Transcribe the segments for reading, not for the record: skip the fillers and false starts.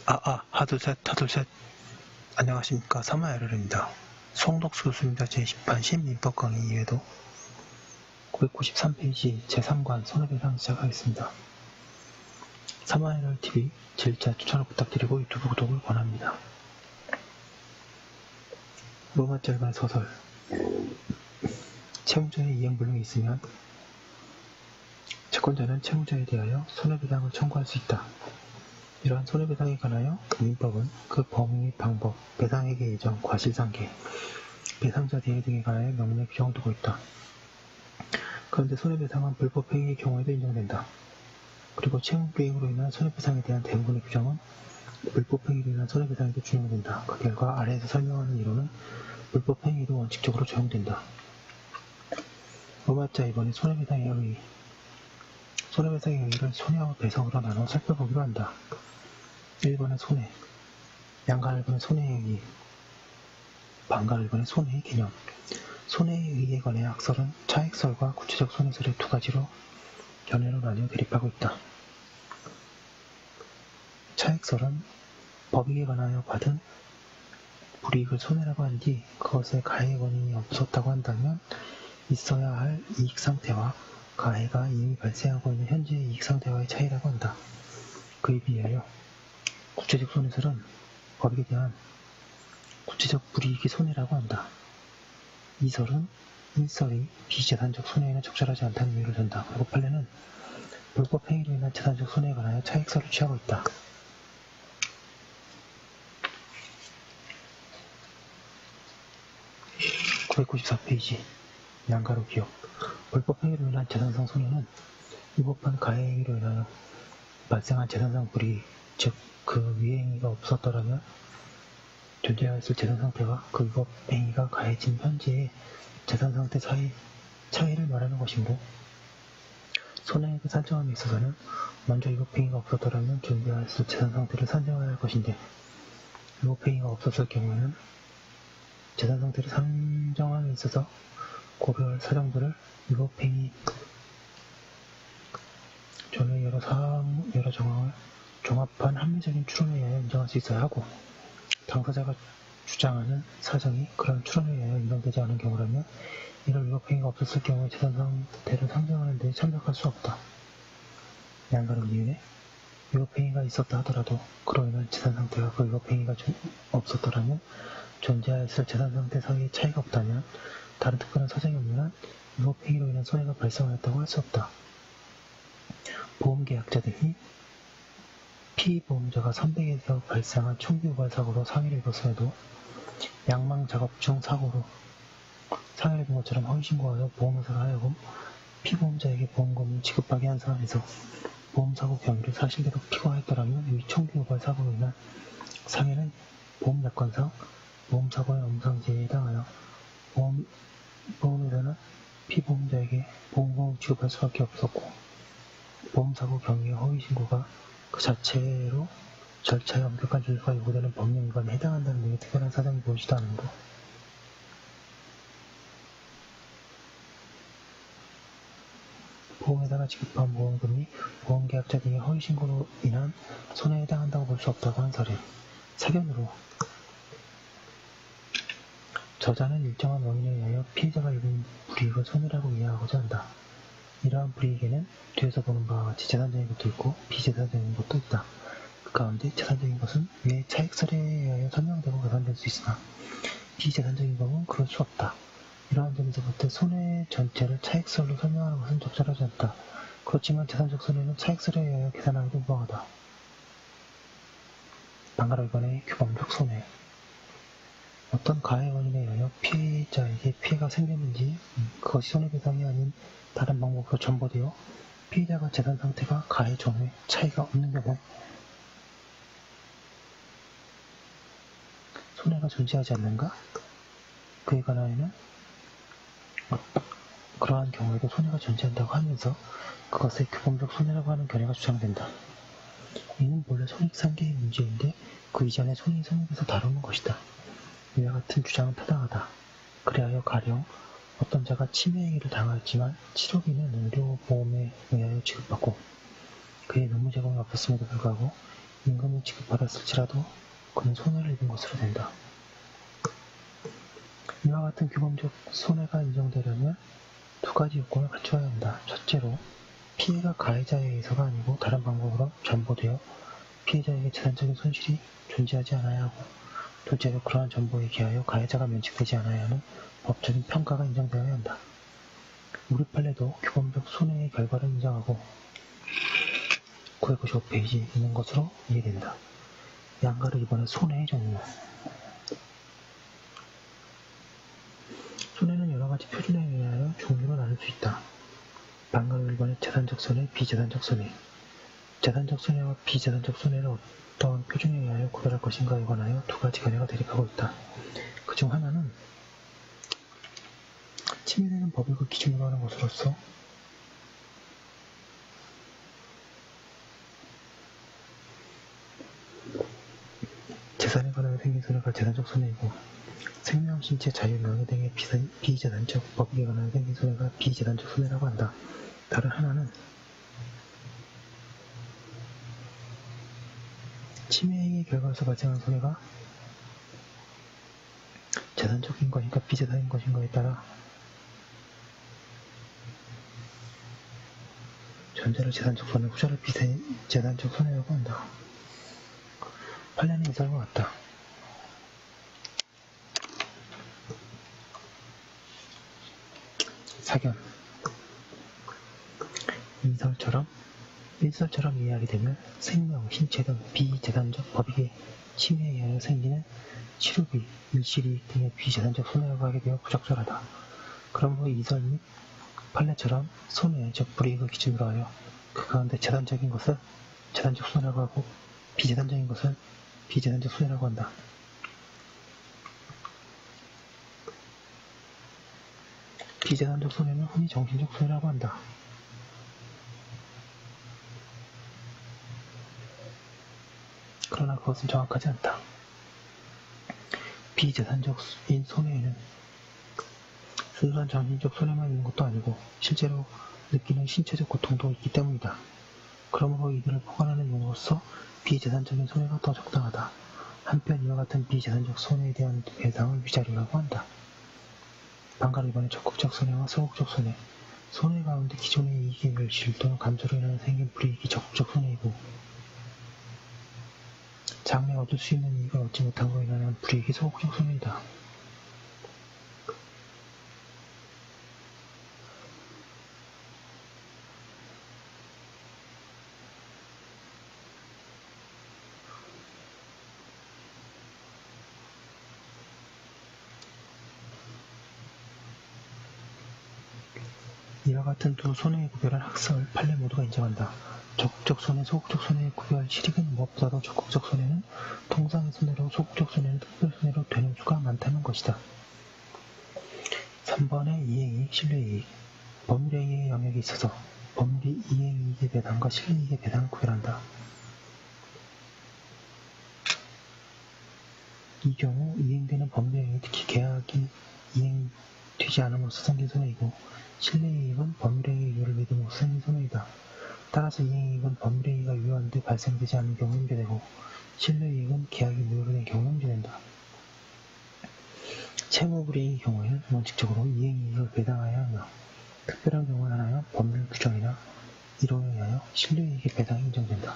하둘셋 하둘셋. 안녕하십니까. 사마야르입니다. 송덕수 교수입니다. 제10판 시민법 강의 이외에도 993페이지 제3관 손해배상 시작하겠습니다. 사마야르 TV 질자 추천을 부탁드리고 유튜브 구독을 권합니다. 로마 짧은 소설. 채무자의 이행불능이 있으면 채권자는 채무자에 대하여 손해배상을 청구할 수 있다. 이러한 손해배상에 관하여 민법은 그 범위, 방법, 배상액의 예정, 과실상계, 배상자 대해 등에 관하여 명문의 규정을 두고 있다. 그런데 손해배상은 불법행위의 경우에도 인정된다. 그리고 채무불이행으로 인한 손해배상에 대한 대부분의 규정은 불법행위로 인한 손해배상에도 준용된다. 그 결과 아래에서 설명하는 이론은 불법행위도 원칙적으로 적용된다. 로마자 2번의 손해배상의 의의. 손해배상의 의의를 손해와 배상으로 나눠 살펴보기로 한다. 1번의 손해, 양가 1번의 손해의 의의, 반가 1번의 손해의 개념. 손해의 의의에 관해 학설은 차액설과 구체적 손해설의 두 가지로 견해로 나뉘어 대립하고 있다. 차액설은 법익에 관하여 받은 불이익을 손해라고 한 뒤 그것에 가해 원인이 없었다고 한다면 있어야 할 이익 상태와 가해가 이미 발생하고 있는 현재의 이익 상태와의 차이라고 한다. 그에 비하여 구체적 손해설은 법익에 대한 구체적 불이익의 손해라고 한다. 이 설은 일설이 비재산적 손해에는 적절하지 않다는 이유를 든다. 그리고 판례는 불법 행위로 인한 재산적 손해에 관하여 차액설을 취하고 있다. (994페이지) 양가로 기억. 불법 행위로 인한 재산상 손해는 위법한 가해 행위로 인하여 발생한 재산상 불이익, 즉 그 위해 행위가 없었더라면 존재하였을 재산 상태와 그 위법 행위가 가해진 현재의 재산 상태 사이 차이를 말하는 것이므로 손해액을 산정함에 있어서는 먼저 위법 행위가 없었더라면 존재하였을 재산 상태를 산정해야 할 것인데 위법 행위가 없었을 경우에는 재산 상태를 산정함에 있어서 고려할 사정들을 위법 행위 전의 여러 정황을 종합한 합리적인 추론에 의하여 인정할 수 있어야 하고, 당사자가 주장하는 사정이 그런 추론에 의하여 인정되지 않은 경우라면 이런 위법행위가 없었을 경우에 재산 상태를 상정하는 데 참석할 수 없다. 양가는 이외에 위법행위가 있었다 하더라도 그로 인한 재산 상태와 그 위법행위가 없었더라면 존재하였을 재산 상태 사이의 차이가 없다면 다른 특별한 사정이 없는 한 위법행위로 인한 손해가 발생하였다고 할 수 없다. 보험계약자 등이 피보험자가 선백에서 발생한 총기 유발 사고로 상해를 입었음에도 양망 작업 중 사고로 상해를 입은 것처럼 허위신고하여 보험회사가 하여금 피보험자에게 보험금을 지급하게 한 상황에서 보험사고 경위를 사실대로 피고하였더라면 이 총기 유발 사고로 인한 상해는 보험약관상 보험사고의 엄상지에 해당하여 보험회사는 피보험자에게 보험금을 지급할 수밖에 없었고 보험사고 경위의 허위신고가 그 자체로 절차의 엄격한 준수가 요구되는 법령 위반에 해당한다는 등의 특별한 사정이 보이지도 않으므로 보험회사가 지급한 보험금이 보험계약자 등의 허위신고로 인한 손해에 해당한다고 볼 수 없다고 한 사례. 사견으로 저자는 일정한 원인에 의하여 피해자가 입은 불이익을 손해라고 이해하고자 한다. 이러한 불이익에는 뒤에서 보는 바와 같이 재산적인 것도 있고 비재산적인 것도 있다. 그 가운데 재산적인 것은 위의 차액설에 의하여 설명되고 계산될 수 있으나 비재산적인 것은 그럴 수 없다. 이러한 점에서 볼 때 손해 전체를 차액설로 설명하는 것은 적절하지 않다. 그렇지만 재산적 손해는 차액설에 의하여 계산하기도 무방하다. 방가로 2번의 규범적 손해. 어떤 가해 원인에 의하여 피해자에게 피해가 생겼는지 그것이 손해배상이 아닌 다른 방법으로 전보되어 피해자가 재산 상태가 가해 전후에 차이가 없는 경우 손해가 존재하지 않는가? 그에 관하여는 그러한 경우에도 손해가 존재한다고 하면서 그것을 규범적 손해라고 하는 견해가 주장된다. 이는 본래 손익상계의 문제인데 그 이전에 손익성립에서 다루는 것이다. 이와 같은 주장은 타당하다. 그리하여 가령 어떤 자가 치매행위를 당하였지만 치료비는 의료보험에 의하여 지급받고 그의 의무 제공이 없었음에도 불구하고 임금을 지급받았을지라도 그는 손해를 입은 것으로 된다. 이와 같은 규범적 손해가 인정되려면 두 가지 요건을 갖춰야 한다. 첫째로 피해가 가해자에 의해서가 아니고 다른 방법으로 전보되어 피해자에게 재산적인 손실이 존재하지 않아야 하고, 둘째로 그러한 전보에 기하여 가해자가 면책되지 않아야 하는 법적인 평가가 인정되어야 한다. 우리 판례도 규범적 손해의 결과를 인정하고 995페이지에 있는 것으로 이해된다. 양가를 이번에 손해의 종류. 손해는 여러가지 표준에 의하여 종류로 나눌 수 있다. 방가를 1번에 재산적 손해, 비재산적 손해. 재산적 손해와 비재산적 손해를 어떤 표준에 의하여 구별할 것인가에 관하여 두 가지 견해가 대립하고 있다. 그중 하나는 침해되는 법익을 기준으로 하는 것으로서 재산에 관하여 생긴 손해가 재산적 손해이고, 생명, 신체, 자유, 명예 등의 비재산적 법익에 관하여 생긴 손해가 비재산적 손해라고 한다. 다른 하나는 침해의 결과로서 발생한 손해가 재산적인 것인가 비재산인 것인가에 따라 전자를 재산적 손해, 후자를 비재산적 손해라고 한다. 판례는 이설과 같다. 사견. 일설처럼 이해하게 되면 생명, 신체 등 비재산적 법익의 침해에 의하여 생기는 치료비, 일시이익 등의 비재산적 손해라고 하게 되어 부적절하다. 그러므로 이설 및 판례처럼 손해, 즉 불이익을 기준으로 하여 그 가운데 재산적인 것을 재산적 손해라고 하고 비재산적인 것을 비재산적 손해라고 한다. 비재산적 손해는 흔히 정신적 손해라고 한다. 그러나 그것은 정확하지 않다. 비재산적인 손해에는 순수한 정신적 손해만 있는 것도 아니고 실제로 느끼는 신체적 고통도 있기 때문이다. 그러므로 이들을 포괄하는 용어로서 비재산적인 손해가 더 적당하다. 한편 이와 같은 비재산적 손해에 대한 배상을 위자료라고 한다. 방가를 이번에 적극적 손해와 소극적 손해. 손해 가운데 기존의 이익의 멸실 또는 감소로 인하여 생긴 불이익이 적극적 손해이고, 장래 얻을 수 있는 이익을 얻지 못한 것으로 인하여 불이익이 소극적 손해이다. 이와 같은 두 손해의 구별은 학설, 판례 모두가 인정한다. 적극적 손해, 소극적 손해의 구별 실익은 무엇보다도 적극적 손해는 통상의 손해로, 소극적 손해는 특별 손해로 되는 수가 많다는 것이다. 3번의 이행이익, 실뢰이익. 법률행위의 영역에 있어서 법률이 이행이익의 배당과 실뢰이익의 배당을 구별한다. 이 경우 이행되는 법률행위, 특히 계약이 이행되지 않음으로써 생긴 손해이고, 실뢰이익은 법률행위의 유효를 믿음으로써 생긴 손해이다. 따라서 이행이익은 법률행위가 유효한데 발생되지 않는 경우 인계되고, 실뢰이익은 계약이 무효로 된 경우 인계된다. 채무불이익의 경우에는 원칙적으로 이행이익을 배당하여야 하며, 특별한 경우에 하나여 법률 규정이나 이론에 의하여 실뢰이익의 배당이 인정된다.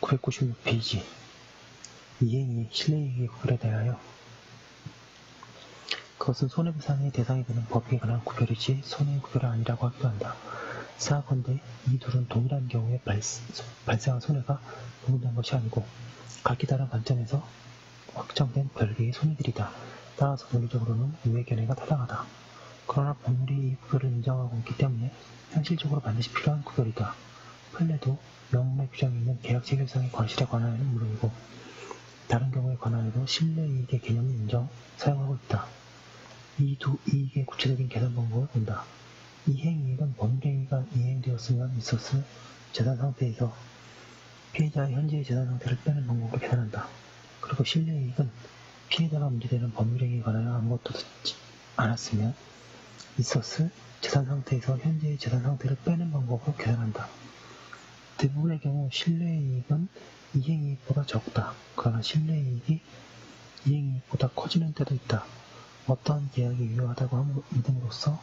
996페이지 이행이익, 실뢰이익의 구별에 대하여 그것은 손해배상의 대상이 되는 법익에 관한 구별이지 손해의 구별이 아니라고 하기도 한다. 사건대 이 둘은 동일한 경우에 발생한 손해가 구분된 것이 아니고 각기 다른 관점에서 확정된 별개의 손해들이다. 따라서 논리적으로는 우의 견해가 타당하다. 그러나 법률이 이 구별을 인정하고 있기 때문에 현실적으로 반드시 필요한 구별이다. 판례도 명문의 규정이 있는 계약 체결상의 과실에 관하여는 물론이고 다른 경우에 관하여도 실뢰이익의 개념을 사용하고 있다. 이 두 이익의 구체적인 계산 방법을 본다. 이행이익은 법률행위가 이행되었으면 있었을 재산 상태에서 피해자의 현재의 재산 상태를 빼는 방법으로 계산한다. 그리고 실뢰이익은 피해자가 문제되는 법률행위에 관하여 아무것도 듣지 않았으면 있었을 재산 상태에서 현재의 재산 상태를 빼는 방법으로 계산한다. 대부분의 경우 실내이익은 이행이익보다 적다. 그러나 실내이익이 이행이익보다 커지는 때도 있다. 어떠한 계약이 유효하다고 믿음으로써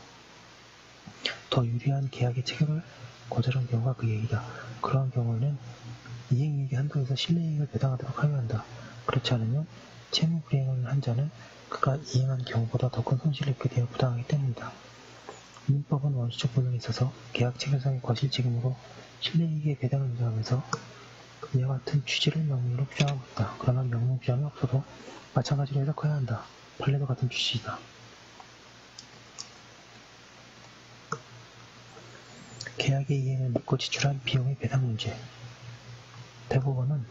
더 유리한 계약의 체결을 거절한 경우가 그 얘기다. 그러한 경우에는 이행이익의 한도에서 실내이익을 배당하도록 하여한다. 그렇지 않으면 채무 불이행을 한 자는 그가 이행한 경우보다 더 큰 손실을 입게 되어 부당하기 때문이다. 민법은 원시적 분량에 있어서 계약 체결상의 과실 책임으로 실내이익의 배당을 인정하면서 이와 같은 취지를 명문으로 규정하고 있다. 그러나 명문 규정이 없어도 마찬가지로 해석해야 한다. 판례도 같은 취지이다. 계약의 이행을 믿고 지출한 비용의 배당 문제. 대법원은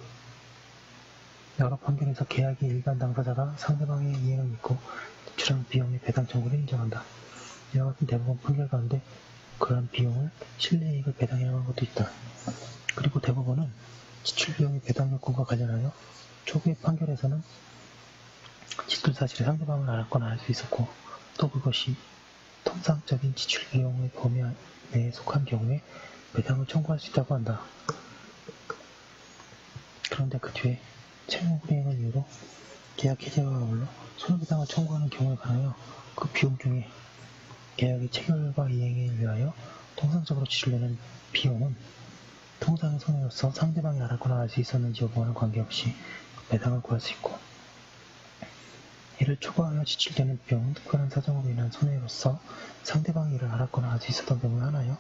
여러 판결에서 계약의 일반 당사자가 상대방의 이행을 믿고 지출한 비용의 배당 청구를 인정한다. 이와 같은 대법원 판결 가운데 그러한 비용을 실내이익을 배당해야 하는 것도 있다. 그리고 대법원은 지출 비용의 배당 요건과 관련하여 초기의 판결에서는 지출 사실을 상대방을 알았거나 알 수 있었고 또 그것이 통상적인 지출 비용의 범위 내에 속한 경우에 배당을 청구할 수 있다고 한다. 그런데 그 뒤에 채무 불이행을 이유로 계약 해지와 아울러 손해배당을 청구하는 경우에 관하여 그 비용 중에 계약의 체결과 이행에 위하여 통상적으로 지출되는 비용은 통상의 손해로서 상대방이 알았거나 알 수 있었는지 여부와는 관계없이 배당을 구할 수 있고 이를 초과하여 지출되는 비용은 특별한 사정으로 인한 손해로서 상대방이 이를 알았거나 알 수 있었던 경우에 한하여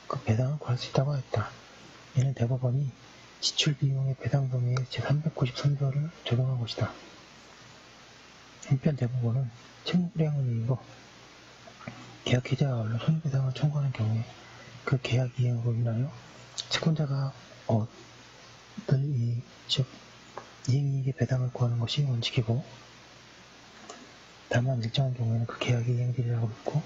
그 배당을 구할 수 있다고 하였다. 이는 대법원이 지출 비용의 배당 범위에 제393조를 적용한 것이다. 한편 대법원은 채무 불이행을 이유로 계약 해지와 아울러 손해배당을 청구하는 경우에 그 계약 이행으로 인하여 채권자가 얻을 이익, 즉 이행이익의 배당을 구하는 것이 원칙이고 다만 일정한 경우에는 그 계약이 이행되리라고 믿고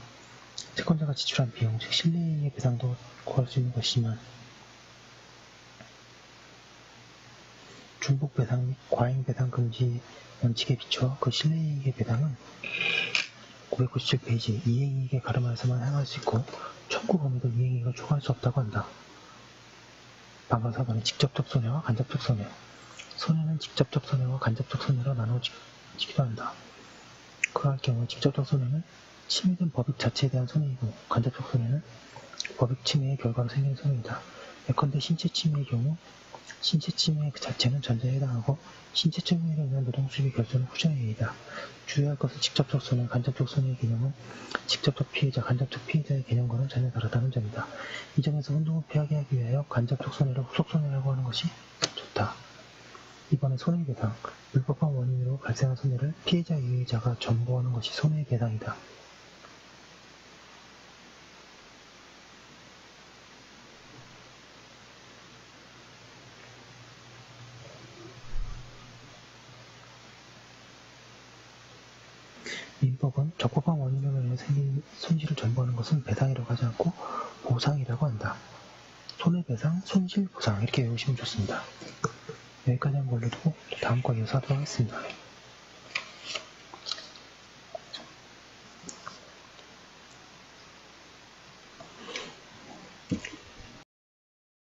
채권자가 지출한 비용, 즉 실내이익의 배당도 구할 수 있는 것이지만 중복 배당 및 과잉 배당 금지 원칙에 비추어 그 실내이익의 배당은 997페이지 이행이익에 가름하여서만 행할 수 있고 청구 범위도 이행이익을 초과할 수 없다고 한다. 방금 4번의 직접적 손해와 간접적 손해. 손해는 직접적 손해와 간접적 손해로 나누어지기도 한다. 그러할 경우 직접적 손해는 침해된 법익 자체에 대한 손해이고 간접적 손해는 법익 침해의 결과로 생긴 손해이다. 예컨대 신체 침해의 경우 신체 침해 그 자체는 전자에 해당하고 신체 침해로 인한 노동수익의 결손은 후자의 해이다. 주의할 것은 직접적 손해, 간접적 손해의 개념은 직접적 피해자, 간접적 피해자의 개념과는 전혀 다르다는 점이다. 이 점에서 혼동을 피하게 하기 위하여 간접적 손해를 후속 손해라고 하는 것이 좋다. 이번에 손해배당, 불법한 원인으로 발생한 손해를 피해자 유해자가 전부하는 것이 손해배당이다. 민법은 적법한 원인으로 인해 생긴 손실을 전부하는 것은 배당이라고 하지 않고 보상이라고 한다. 손해배상, 손실보상 이렇게 외우시면 좋습니다. 여기까지 한 걸로 두고 다음 거 이어서 하도록 하겠습니다.